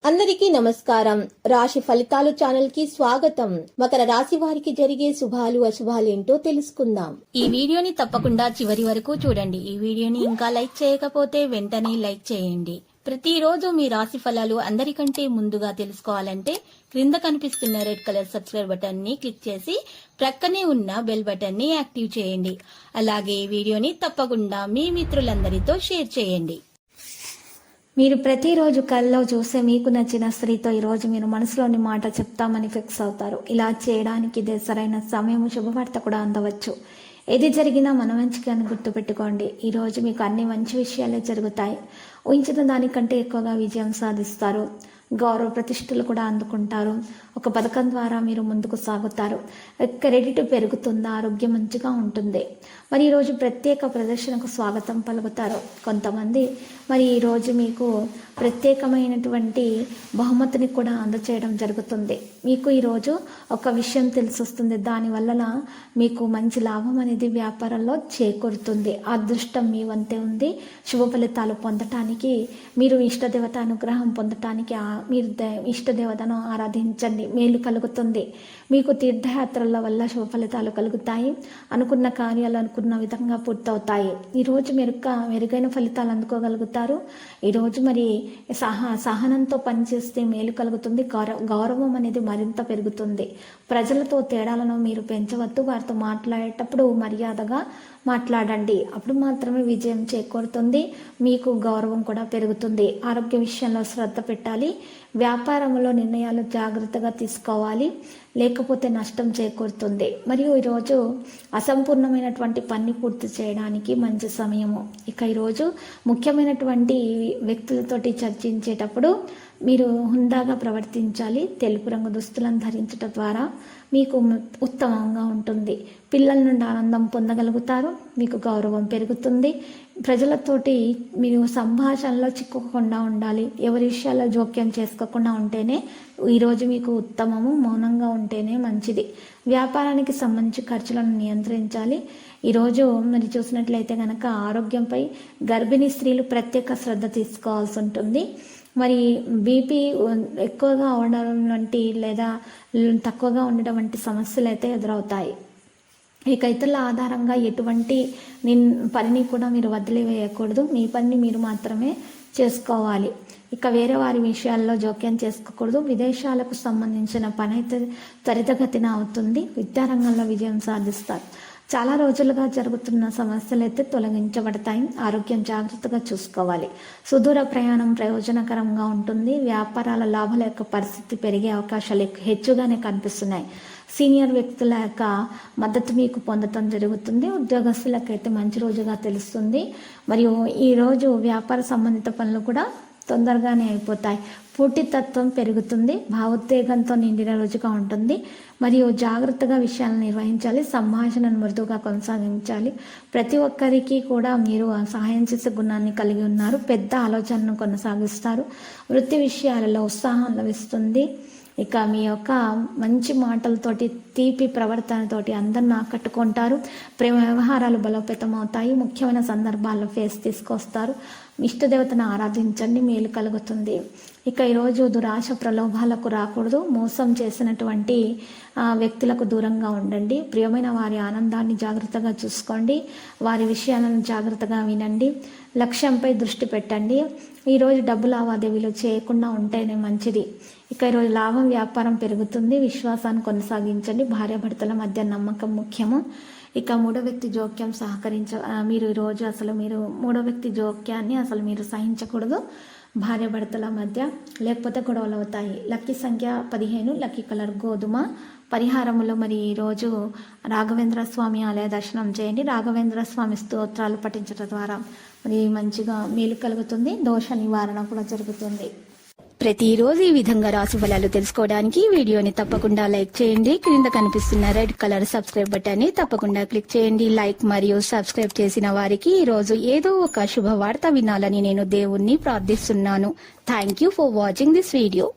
అందరికీ నమస్కారం. రాశి ఫలితాలు ఛానల్ కి స్వాగతం. మకర రాశి వారికి జరిగే శుభాలు అశుభాలు ఏంటో తెలుసుకుందాం. ఈ వీడియోని తప్పకుండా చివరి వరకు చూడండి. ఈ వీడియోని ఇంకా లైక్ చేయకపోతే వెంటనే లైక్ చేయండి. ప్రతిరోజు మీ రాశి ఫలాలు అందరికంటే ముందుగా తెలుసుకోవాలంటే క్రింద కనిపిస్తున్న రెడ్ కలర్ సబ్స్క్రైబ్ బటన్ ని క్లిక్ చేసి ప్రక్కనే ఉన్న బెల్ బటన్ ని యాక్టివ్ చేయండి. అలాగే ఈ వీడియోని తప్పకుండా మీ మిత్రులందరితో షేర్ చేయండి. మీరు ప్రతిరోజు కల్లో చూసే మీకు నచ్చిన స్త్రీతో ఈరోజు మీరు మనసులోని మాట చెప్తామని ఫిక్స్ అవుతారు. ఇలా చేయడానికి ఇదే సరైన సమయం, శుభవార్త కూడా అందవచ్చు. ఏది జరిగినా మన మంచికి అని గుర్తుపెట్టుకోండి. ఈరోజు మీకు అన్ని మంచి విషయాలే జరుగుతాయి. ఊహించిన దానికంటే ఎక్కువగా విజయం సాధిస్తారు. గౌరవ ప్రతిష్టలు కూడా అందుకుంటారు. ఒక పథకం ద్వారా మీరు ముందుకు సాగుతారు. క్రెడిట్ పెరుగుతుంది. ఆరోగ్యం మంచిగా ఉంటుంది. మరి ఈరోజు ప్రత్యేక ప్రదర్శనకు స్వాగతం పలుకుతారు. కొంతమంది మరి ఈరోజు మీకు ప్రత్యేకమైనటువంటి బహుమతిని కూడా అందచేయడం జరుగుతుంది. మీకు ఈరోజు ఒక విషయం తెలిసొస్తుంది. దానివల్ల మీకు మంచి లాభం అనేది వ్యాపారంలో చేకూరుతుంది. అదృష్టం మీ వంతే ఉంది. శుభ ఫలితాలు పొందటానికి మీరు ఇష్టదేవత అనుగ్రహం పొందటానికి మీరు ఇష్టదేవతను ఆరాధించండి. మేలు కలుగుతుంది. మీకు తీర్థయాత్రల వల్ల శుభ ఫలితాలు కలుగుతాయి. అనుకున్న కార్యాలు అనుకున్న విధంగా పూర్తవుతాయి. ఈరోజు మెరుగైన ఫలితాలు అందుకోగలుగుతారు. ఈరోజు మరి సహనంతో పనిచేస్తే మేలు కలుగుతుంది. గౌరవం అనేది మరింత పెరుగుతుంది. ప్రజలతో తేడాలను మీరు పెంచవద్దు. వారితో మాట్లాడేటప్పుడు మర్యాదగా మాట్లాడండి. అప్పుడు మాత్రమే విజయం చేకూరుతుంది. మీకు గౌరవం కూడా పెరుగుతుంది. ఆరోగ్య విషయంలో శ్రద్ధ పెట్టాలి. వ్యాపారంలో నిర్ణయాలు జాగ్రత్తగా తీసుకోవాలి, లేకపోతే నష్టం చేకూరుతుంది. మరియు ఈరోజు అసంపూర్ణమైనటువంటి పని పూర్తి చేయడానికి మంచి సమయము. ఇక ఈరోజు ముఖ్యమైనటువంటి వ్యక్తులతోటి చర్చించేటప్పుడు మీరు హుందాగా ప్రవర్తించాలి. తెలుపు రంగు దుస్తులను ధరించడం ద్వారా మీకు ఉత్తమంగా ఉంటుంది. పిల్లల నుండి ఆనందం పొందగలుగుతారు. మీకు గౌరవం పెరుగుతుంది. ప్రజలతోటి మీరు సంభాషణలో చిక్కుకోకుండా ఉండాలి. ఎవరి విషయాల్లో జోక్యం చేసుకోకుండా ఉంటేనే ఈరోజు మీకు ఉత్తమము. మౌనంగా ఉంటేనే మంచిది. వ్యాపారానికి సంబంధించి ఖర్చులను నియంత్రించాలి. ఈరోజు మరి చూసినట్లయితే కనుక ఆరోగ్యంపై గర్భిణీ స్త్రీలు ప్రత్యేక శ్రద్ధ తీసుకోవాల్సి ఉంటుంది. మరి బీపీ ఎక్కువగా ఉండడం వంటి లేదా తక్కువగా ఉండడం వంటి సమస్యలు అయితే ఎదురవుతాయి. ఇక ఇతరుల ఆధారంగా ఎటువంటి పనిని కూడా మీరు వదిలివేయకూడదు. మీ పనిని మీరు మాత్రమే చేసుకోవాలి. ఇక వేరే వారి విషయాల్లో జోక్యం చేసుకోకూడదు. విదేశాలకు సంబంధించిన పని అయితే త్వరితగతిన అవుతుంది. విద్యారంగంలో విజయం సాధిస్తారు. చాలా రోజులుగా జరుగుతున్న సమస్యలు అయితే తొలగించబడతాయి. ఆరోగ్యం జాగ్రత్తగా చూసుకోవాలి. సుదూర ప్రయాణం ప్రయోజనకరంగా ఉంటుంది. వ్యాపారాల లాభాల యొక్క పరిస్థితి పెరిగే అవకాశాలు హెచ్చుగానే కనిపిస్తున్నాయి. సీనియర్ వ్యక్తుల యొక్క మద్దతు మీకు పొందటం జరుగుతుంది. ఉద్యోగస్తులకైతే మంచి రోజుగా తెలుస్తుంది. మరియు ఈరోజు వ్యాపార సంబంధిత పనులు కూడా తొందరగానే అయిపోతాయి. పోటీతత్వం పెరుగుతుంది. భావోద్వేగంతో నిండిన రోజుగా ఉంటుంది. మరియు జాగ్రత్తగా విషయాలను నిర్వహించాలి. సంభాషణను మృదువుగా కొనసాగించాలి. ప్రతి ఒక్కరికి కూడా మీరు సహాయం చేసే గుణాన్ని కలిగి ఉన్నారు. పెద్ద ఆలోచనను కొనసాగిస్తారు. వృత్తి విషయాలలో ఉత్సాహం లభిస్తుంది. ఇక మీ యొక్క మంచి మాటలతోటి, తీపి ప్రవర్తనతోటి అందరిని ఆకట్టుకుంటారు. ప్రేమ వ్యవహారాలు బలోపేతం అవుతాయి. ముఖ్యమైన సందర్భాల్లో ఫేస్ తీసుకొస్తారు. ఇష్టదేవతను ఆరాధించండి. మేలు కలుగుతుంది. ఇక ఈరోజు దురాశ ప్రలోభాలకు రాకూడదు. మోసం చేసినటువంటి వ్యక్తులకు దూరంగా ఉండండి. ప్రియమైన వారి ఆనందాన్ని జాగ్రత్తగా చూసుకోండి. వారి విషయాలను జాగ్రత్తగా వినండి. లక్ష్యంపై దృష్టి పెట్టండి. ఈరోజు డబ్బు లావాదేవీలు చేయకుండా ఉంటేనే మంచిది. ఇక ఈరోజు లాభం, వ్యాపారం పెరుగుతుంది. విశ్వాసాన్ని కొనసాగించండి. భార్యాభర్తల మధ్య నమ్మకం ముఖ్యము. ఇక మూడో వ్యక్తి జోక్యం మీరు ఈరోజు మూడో వ్యక్తి జోక్యాన్ని మీరు సహించకూడదు. భార్యాభర్తల మధ్య లేకపోతే గొడవలు అవుతాయి. లక్కీ సంఖ్య 15, లక్కీ కలర్ గోధుమ. పరిహారములో మరి ఈరోజు రాఘవేంద్ర స్వామి ఆలయ దర్శనం చేయండి. రాఘవేంద్ర స్వామి స్తోత్రాలు పఠించడం ద్వారా మరి మంచిగా మేలు కలుగుతుంది. దోష నివారణ కూడా జరుగుతుంది. ప్రతిరోజు ఈ విధంగా రాశి ఫలాలు తెలుసుకోవడానికి వీడియోని తప్పకుండా లైక్ చేయండి. క్రింద కనిపిస్తున్న రెడ్ కలర్ సబ్స్క్రైబ్ బటన్ ని తప్పకుండా క్లిక్ చేయండి. లైక్ మరియు సబ్స్క్రైబ్ చేసిన వారికి ఈ రోజు ఏదో ఒక శుభవార్త వినాలని నేను దేవుణ్ణి ప్రార్థిస్తున్నాను. Thank you for watching this video.